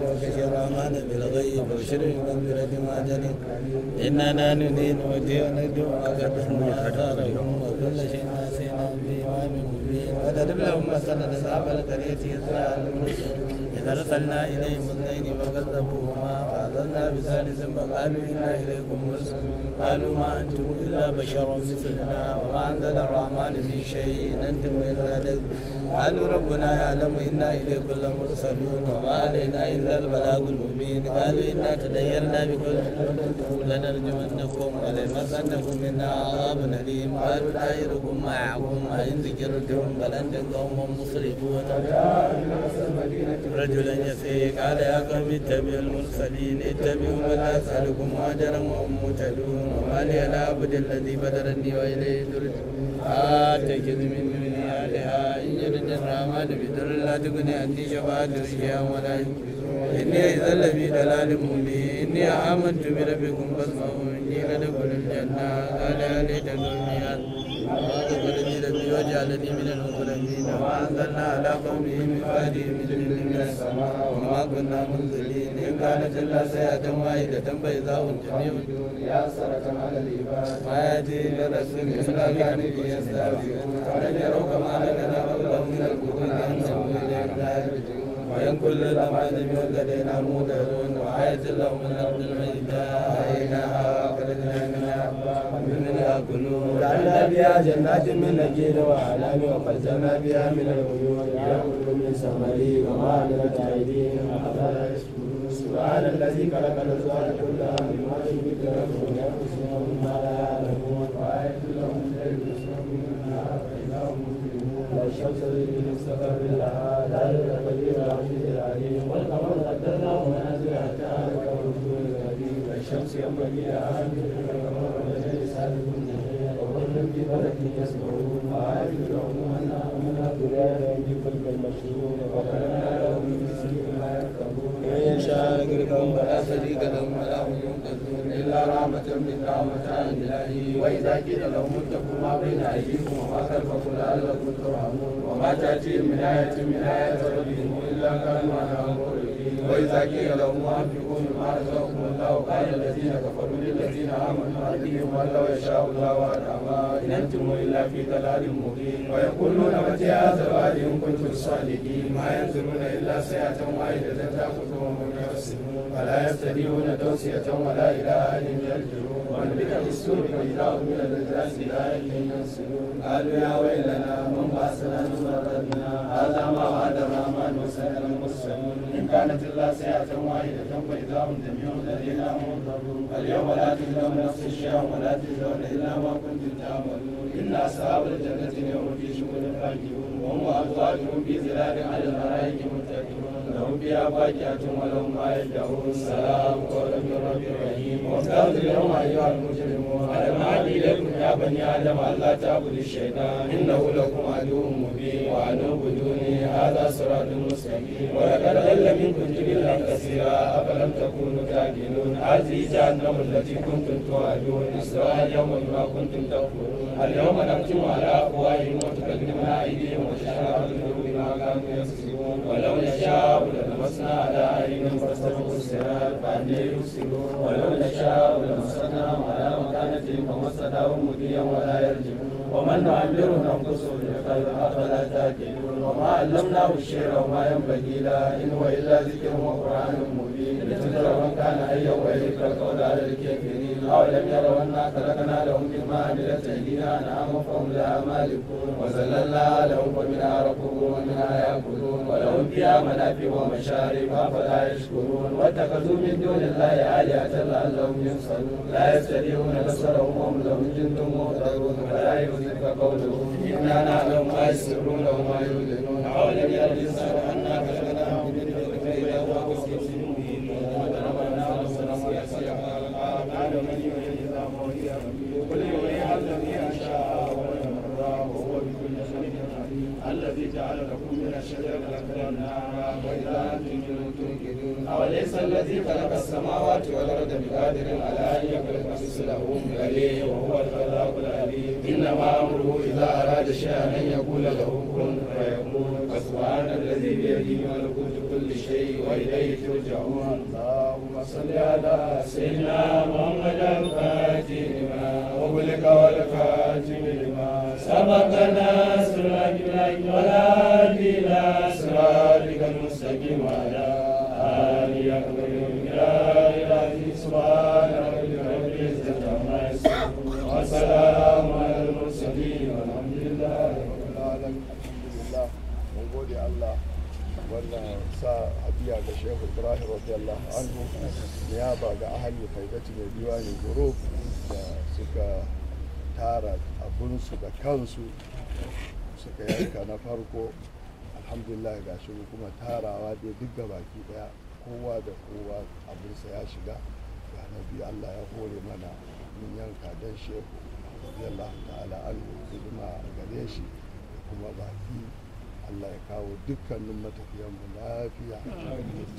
وكشف الرحمن بالغيب وبشر بمغفرة وأجر إنا لا ندين ودي ونجد وقدرنا آثارهم وكل شيء ناسينا بإمام مبين وضرب لهم مثلا أصحاب القرية إذ جاء المرسلون إذ أرسلنا إليهم اثنين فكذبوهما فأخذنا بثالث فقالوا إنا إليكم مرسلون قالوا ما أنتم إلا بشر مثلنا وما أنزل الرحمن من شيء إن أنتم إلا قالوا ربنا يعلم إنا إليكم لمرسلون وما علينا إلا البلاغ المبين قالوا إنا تديرنا بكل لنرجمنكم وليمسنكم منا عذاب أليم قالوا دائركم معكم أئن ذكرتم بل أنتم قوم مسرفون رجلا يسير قال يا قوم اتبعوا المرسلين اتبعوا من لا يسألكم أجرا وهم مهتدون وما لي لا أعبد الذي بدرني وإليه ترجعون آتيت من دونه آلهة إن يردني الرحمن بضر لا تغني عني شفاعتهم شيئا ولا ينقذون إني إذا لفي ضلال مبين إني آمنت بربكم فاسمعون إني لأدخل الجنة قال يا ليت قومي وأخبرني ربي وجعلني من المكرمين وما أنزلنا على قومه من بعده من جند من السماء وما كنا منزلين إن كانت إلا سيئة واحدة فإذا هم جميع يا سرة على العباد ما يأتي برسول إلا كانوا به يستهزئون ألم يروا كما أهلكنا قبلهم من القرون أنهم إلينا لا يرجعون وإن كل لما جميع لدينا مهتدون وآية لهم من الأرض الميتة أحييناها وأخرجنا منها يأكلون وجعلنا بها جنات من نخيل وأعناب وفجرنا بها من العيون يأكل من ثمره وما عملت أيديهم أفلا يشكرون سبحان الذي خلق الأزواج كلها مما تنبت الأرض من أنفسهم ومما لا يعلمون وآية لهم الليل يسرق منها فإذا هم مسلمون والشمس تجري لمستقر لها ذلك تقدير العزيز العليم والقمر قدرناه منازل حتى عاد كالرسول الكريم والشمس ينبغي لها أن تدرك القمر والليل سابق النهار وكل في فلك يسبحون وآية لهم أنها منها ذرية يجيب المشهور وخلقنا لهم من مثله ما يركبون ومن يشاء يغرقهم فلا شريك لهم ولا هم ينقذون إلا رحمة منا ومتاعا إلهي وإذا قيل لهم اتقوا ما بين أيديكم وما خلفكم لعلكم ترحمون وما تأتيهم من آية من آيات ربهم إلا كانوا عنها معرضين وإذا قيل لهم أنفقوا مما رزقكم الله قال الذين كفروا للذين آمنوا أهديهم أن لو يشاء الله وأطعما إن أنتم إلا في ضلال مبين ويقولون متى هذا الوعد إن كنتم صادقين ما ينظرون إلا سيئة واحدة تأخذهم وهم يحسنون ولا يستطيعون توصية ولا إلى أهل يرجعون ونبت بالسوء فإذا هم من الأجداث لا ينسلون قالوا يا ويلنا من بعثنا من مرقدنا هذا ما وعد الرحمن وصدق المرسلون إن كانت إلا سيئة واحدة فإذا هم جميع الذين منظرون اليوم لا تظلم نفس شيئا ولا تجزون إلا ما كنتم تعملون إن أصحاب الجنة اليوم في شغل فاكهون وهم وأزواجهم في ظلال على الأرائك متكئون لهم فيها فاكهة ولهم ما يدعون سلام قولا من رب رحيم وامتازوا اليوم أيها المجرمون ألم أعد إليكم يا بني آدم ألا تعبدوا الشيطان إنه لكم عدو مبين وأن اعبدوني هذا صراط مستقيم ولقد ضل منكم جبلا كثيرا أفلم تكونوا تعقلون هذه جهنم التي كنتم توعدون اصلوها اليوم بما كنتم تكفرون اليوم نختم على أفواههم وتكلمنا أيديهم وتشهد أرجلهم بما كانوا يكسبون ولو نشاء للمسنا على أعينهم فاستبقوا الصراط فأنى يبصرون ولو نشاء لمسناهم على مكانتهم فما استطاعوا مضيا ولا يرجعون ومن نعمره ننقصه بالخير أفلا تأكلون وما علمناه الشعر وما ينبغي له إن هو إلا ذكر وقرآن مبين لتنذر من كان حيا ويهلك القول على الكافرين أولم يروا أنا خلقنا لهم مما عملت أيدينا أنعاما فهم لها مالكون وذللنا لهم فمنها ركوبهم ومنها يأكلون ولهم فيها منافع ومشارب أفلا يشكرون واتخذوا من دون الله آلهة لعلهم ينصرون لا يستطيعون نصرهم وهم لهم جند مهتدون ولا يحزنك قولهم إنا نعلم ما يسرون وما يعلنون أولم يرى الإنسان أنا خلقناه من نطفة فإذا هو خصيم مبين وضربنا مثلا ويسير قال من يحيي العظام وهي رميم قل يحييها الذي أنشأها أول مرة وهو بكل شيء عليم الذي جعل لكم من الشجر الأخضر نارا وإذا أنتم منه توقدون أوليس الذي خلق السماوات والأرض بقادر على أن يخلق مثلهم عليه وهو الخلاق العليم إنما أمره إذا أراد شيئا أن يقول له كن فيكون فسبحان الذي بيده ملكوت كل شيء وإليه ترجعون اللهم صل على سيدنا محمد الفاتح لما وغلق والخاتم لما سبقنا صراط الله والهادي إلى صراطك المستقيم وعلى آله سبحان ربك رب العزة عما يصفون والسلام على المرسلين والحمد لله رب العالمين. mun gode Allah wannan sa hadiya ga Shehu Ibrahim radiyallahu anhu ya ba ga ahli faidati mai diwani guru da suka tara abunsu da kansu suka yanka na farko. Alhamdulillah ga shi kuma tarawa dai duk baki daya kowa da kowa abinsa ya shiga ga nabi Allah ya hore mana mun yanka dan Shehu radiyallahu ta'ala anhu hidima gare shi kuma baki Allah ya kawo dukkanin matafiyanmu lafiya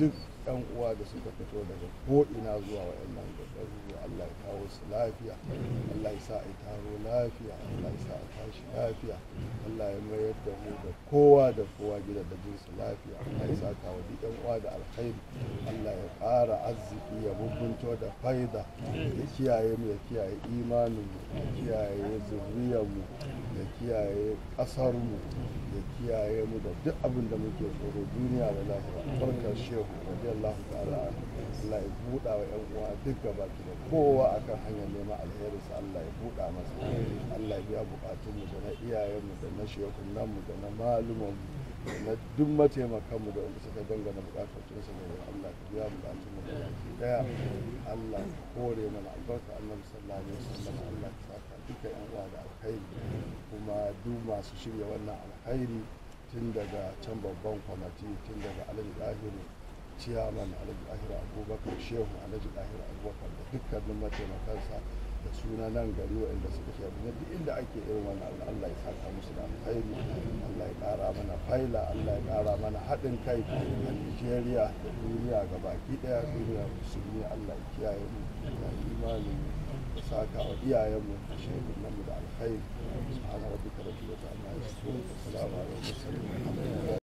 duk yan uwa da suka fito daga ko'ina zuwa wa'annan garuruwa Allah ya kawo su lafiya, Allah ya sa a taro lafiya, Allah ya sa a tashi lafiya, Allah ya mayar da mu da kowa gida da jinsu lafiya, Allah ya sa kawo duk yan uwa da alkhairi, Allah ya ƙara arziki ya bubunto da faida, ya kiyaye mu, ya kiyaye imanin mu, ya kiyaye zuriyar mu, ya kiyaye ƙasar mu, ya kiyaye mu da duk abin da muke tsoro duniya da lahira. Barkar Shehu radiyallahu ta'ala, Allah ya buɗa wa ƴan uwa duk gaba da kowa akan hanyar neman alheri sa Allah ya buɗa masa, Allah ya biya bukatun mu da na iyayen mu da na shekunan mu da na maluman mu da na duk mataimakan mu da wanda suka dangana bukatun su ne. Allah ya biya bukatun mu da baki daya, Allah ya kore mana albarka Annabi sallallahu alaihi wasallam. Allah ya saka duka ƴan uwa da alkhairi, kuma duk masu shirya wannan alkhairi tun daga can babban kwamati, tun daga Alhaji Dahiru ciyaman, Alhaji Dahiru Abubakar Shehu, Alhaji Dahiru Abubakar da dukkanin mataimakansa da suna nan gari waɗanda suka shafi na duk inda ake irin wannan Allah ya saka musu da alkhairi, Allah ya ƙara mana faila, Allah ya ƙara mana haɗin kai a Nigeria da duniya gabaki ɗaya, duniya musulmi. Allah ya kiyaye mu da imanin da saka wa iyayenmu da shehunanmu da alkhairi. Subhana rabbika rabbil izzati amma yasifun, wa salamun alal mursalin.